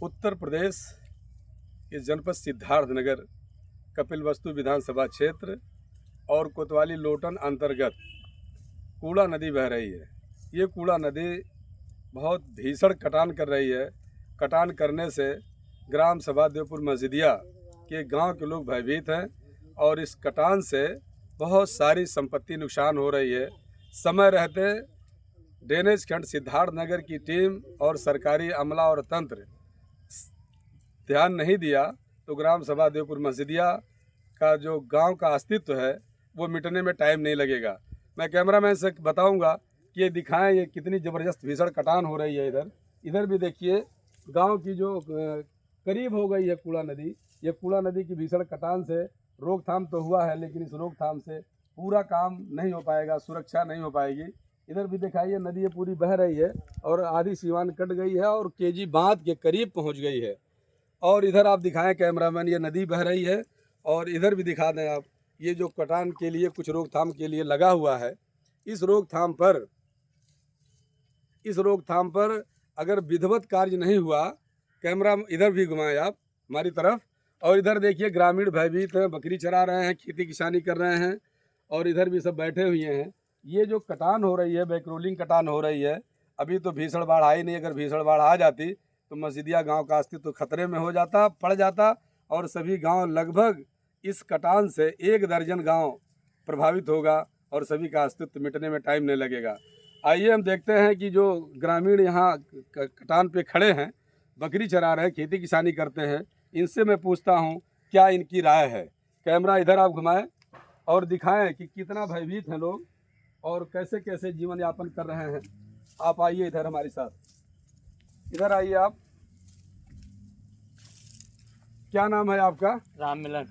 उत्तर प्रदेश के जनपद सिद्धार्थनगर कपिलवस्तु विधानसभा क्षेत्र और कोतवाली लोटन अंतर्गत कूड़ा नदी बह रही है। ये कूड़ा नदी बहुत भीषण कटान कर रही है। कटान करने से ग्राम सभा देवपुर मस्जिदिया के गांव के लोग भयभीत हैं और इस कटान से बहुत सारी संपत्ति नुकसान हो रही है। समय रहते ड्रेनेज खंड सिद्धार्थनगर की टीम और सरकारी अमला और तंत्र ध्यान नहीं दिया तो ग्राम सभा देवपुर मस्जिदिया का जो गांव का अस्तित्व है वो मिटने में टाइम नहीं लगेगा। मैं कैमरामैन से बताऊंगा कि ये दिखाएं ये कितनी ज़बरदस्त भीषण कटान हो रही है। इधर भी देखिए गांव की जो करीब हो गई है कूड़ा नदी। ये कूड़ा नदी की भीषण कटान से रोकथाम तो हुआ है, लेकिन इस रोकथाम से पूरा काम नहीं हो पाएगा, सुरक्षा नहीं हो पाएगी। इधर भी दिखाइए नदी ये पूरी बह रही है और आधी सीवान कट गई है और केजी बांध के करीब पहुंच गई है। और इधर आप दिखाएं कैमरामैन, ये नदी बह रही है और इधर भी दिखा दें आप, ये जो कटान के लिए कुछ रोकथाम के लिए लगा हुआ है। इस रोकथाम पर अगर विधिवत कार्य नहीं हुआ, कैमरा इधर भी घुमाएं आप हमारी तरफ, और इधर देखिए ग्रामीण भयभीत हैं, बकरी चरा रहे हैं, खेती किसानी कर रहे हैं और इधर भी सब बैठे हुए हैं। ये जो कटान हो रही है, बैकरोलिंग कटान हो रही है, अभी तो भीषण बाढ़ आई नहीं। अगर भीषण बाढ़ आ जाती तो मस्जिदिया गांव का अस्तित्व खतरे में पड़ जाता और सभी गांव लगभग इस कटान से 1 दर्जन गांव प्रभावित होगा और सभी का अस्तित्व मिटने में टाइम नहीं लगेगा। आइए हम देखते हैं कि जो ग्रामीण यहाँ कटान पे खड़े हैं, बकरी चरा रहे हैं, खेती किसानी करते हैं, इनसे मैं पूछता हूँ क्या इनकी राय है। कैमरा इधर आप घुमाएं और दिखाएं कि कितना भयभीत हैं लोग और कैसे कैसे जीवन यापन कर रहे हैं। आप आइए इधर हमारे साथ, इधर आइए आप। क्या नाम है आपका? राम मिलन।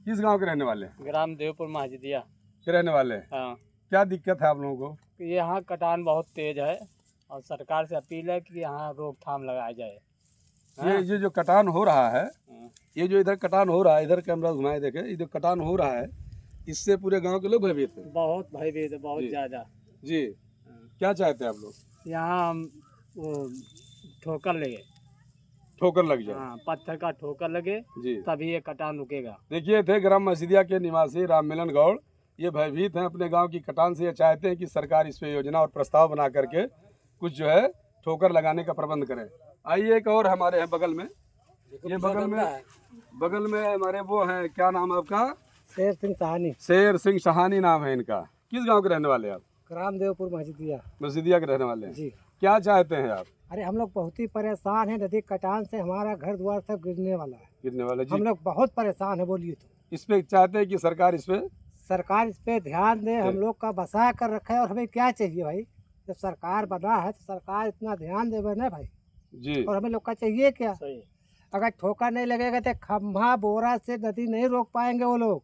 किस गांव के रहने वाले हैं? ग्राम देवपुर मस्जिदिया के रहने वाले हैं। हाँ। क्या दिक्कत है आप लोगों को? ये यहाँ कटान बहुत तेज है और सरकार से अपील है कि यहाँ रोकथाम लगाया जाए। ये जो कटान हो रहा है, ये जो इधर कटान हो रहा है, इधर कैमरा घुमाए देखें, ये जो कटान हो रहा है इससे पूरे गांव के लोग भयभीत हैं। बहुत भयभीत है, बहुत ज़्यादा जी। क्या चाहते हैं आप लोग? यहाँ हम वो ठोकर लगे, ठोकर लग जाए। हाँ, पत्थर का ठोकर लगे जी, तभी ये कटान रुकेगा। देखिए थे ग्राम मस्जिदिया के निवासी राम मिलन गौड़, ये भयभीत हैं अपने गांव की कटान से। ये चाहते हैं कि सरकार इस पे योजना और प्रस्ताव बना करके कुछ जो है ठोकर लगाने का प्रबंध करे। आइए एक और हमारे हैं बगल में, ये बगल में हमारे वो हैं, क्या नाम है आपका? शेर सिंह सहानी। शेर सिंह सहानी नाम है इनका। किस गांव के रहने वाले हैं आप? ग्राम देवपुर मस्जिदिया। मस्जिदिया के रहने वाले हैं जी। क्या चाहते हैं आप? अरे हम लोग बहुत ही परेशान हैं, नदी कटान से हमारा घर द्वार सब गिरने वाला है। गिरने वाले जी। हम लोग बहुत परेशान है। बोलिए तो इस पे चाहते हैं कि सरकार इस पे ध्यान दे, हम लोग का बसा कर रखे। और हमें क्या चाहिए भाई, जब सरकार बना है तो सरकार इतना ध्यान देवे ना भाई जी। और हमें लोग का चाहिए क्या? अगर ठोका नहीं लगेगा तो खम्भा बोरा से नदी नहीं रोक पाएंगे वो लोग।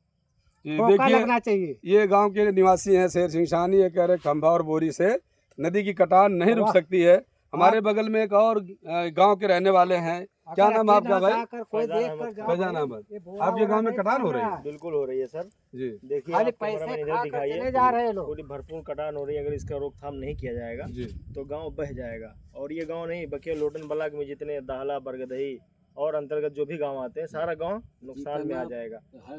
ठोका लगना चाहिए। ये गांव के निवासी हैं शेर सिंह सहानी, ये कह रहे खंभा और बोरी से नदी की कटान नहीं रुक सकती है। हमारे बगल में एक और गांव के रहने वाले हैं, क्या नाम है आपका भाई? फैजान अहमद। आपके गांव में कटान हो रही है? बिल्कुल हो रही है सर जी। देखिए आप कैमरामैन इधर दिखाइए, जा रहे हैं लोग। पूरी भरपूर कटान हो रही है। अगर इसका रोकथाम नहीं किया जाएगा जी तो गांव बह जाएगा। और ये गांव नहीं, बकिया लोटन ब्लॉक में जितने दाहला, बरगदही और अंतर्गत जो भी गांव आते हैं, सारा गांव नुकसान में आ जाएगा।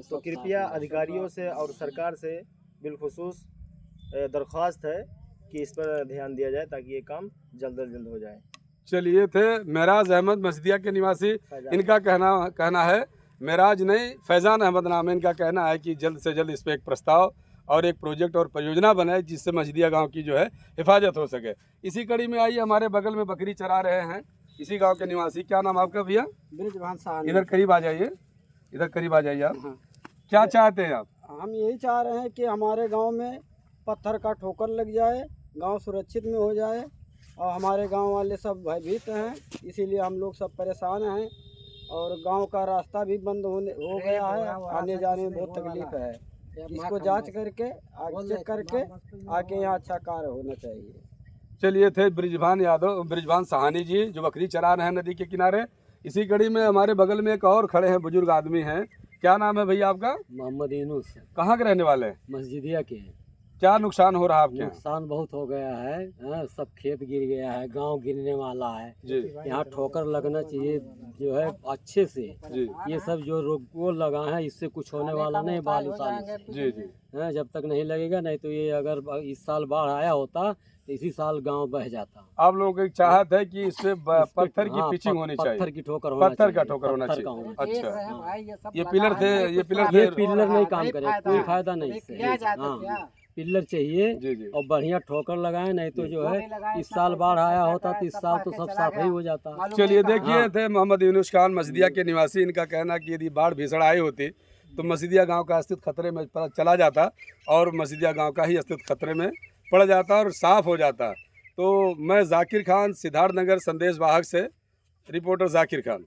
तो कृपया अधिकारियों से और सरकार से बिलखुसूस दरख्वास्त है कि इस पर ध्यान दिया जाए ताकि ये काम जल्द से जल्द हो जाए। चलिए थे मेराज अहमद मस्जिदिया के निवासी, इनका कहना है, मेराज नहीं फैजान अहमद नाम है इनका, कहना है कि जल्द से जल्द इस पर एक प्रस्ताव और एक प्रोजेक्ट और परियोजना बनाए जिससे मस्जिदिया गांव की जो है हिफाजत हो सके। इसी कड़ी में आइए हमारे बगल में बकरी चरा रहे हैं इसी गांव के निवासी, क्या नाम आपका भैया? इधर करीब आ जाइए, इधर करीब आ जाइए आप। क्या चाहते हैं आप? हम यही चाह रहे हैं कि हमारे गांव में पत्थर का ठोकर लग जाए, गांव सुरक्षित में हो जाए। और हमारे गांव वाले सब भयभीत हैं, इसीलिए हम लोग सब परेशान हैं और गांव का रास्ता भी बंद हो गया है। आने जाने में बहुत तकलीफ है। इसको जांच करके चेक करके आके यहाँ अच्छा कार्य होना चाहिए। चलिए थे ब्रिजभान सहानी जी जो बकरी चरा रहे हैं नदी के किनारे। इसी कड़ी में हमारे बगल में एक और खड़े हैं बुजुर्ग आदमी हैं, क्या नाम है भैया आपका? मोहम्मद यूनुस। कहाँ के रहने वाले हैं? मस्जिदिया के हैं। क्या नुकसान हो रहा है आपके यहाँ? नुकसान बहुत हो गया है, हाँ, सब खेत गिर गया है, गांव गिरने वाला है। जी यहाँ ठोकर लगना चाहिए जो है अच्छे से। जी ये सब जो वो लगा है इससे कुछ होने वाला नहीं, बालू सालू से। जी जी हाँ, जब तक नहीं लगेगा, नहीं तो ये अगर इस साल बाढ़ आया होता तो इसी साल गांव बह जाता। आप लोगों की चाहत है कि इसमें पत्थर की हाँ, पिचिंग होनी चाहिए, पत्थर की ठोकर होना पत्थर का चाहिए, ठोकर होना पत्थर चाहिए। का होना चाहिए। अच्छा, ये पिलर थे, ये पिलर ये थे। पिल्लर नहीं काम करे, कोई फायदा नहीं इससे। किया जाता हाँ, क्या? पिल्लर चाहिए जी जी और बढ़िया ठोकर लगाए, नहीं तो जो है इस साल बाढ़ आया होता तो इस साल तो सब साफ ही हो जाता। चलिए देखिए, हाँ। थे मोहम्मद यूनुस खान मस्जिदिया के निवासी। इनका कहना कि यदि बाढ़ भीषण आई होती तो मस्जिदिया गांव का अस्तित्व खतरे में चला जाता और मस्जिदिया गांव का ही अस्तित्व खतरे में पड़ जाता और साफ हो जाता। तो मैं जाकिर खान, सिद्धार्थनगर संदेश वाहक से रिपोर्टर जाकिर खान।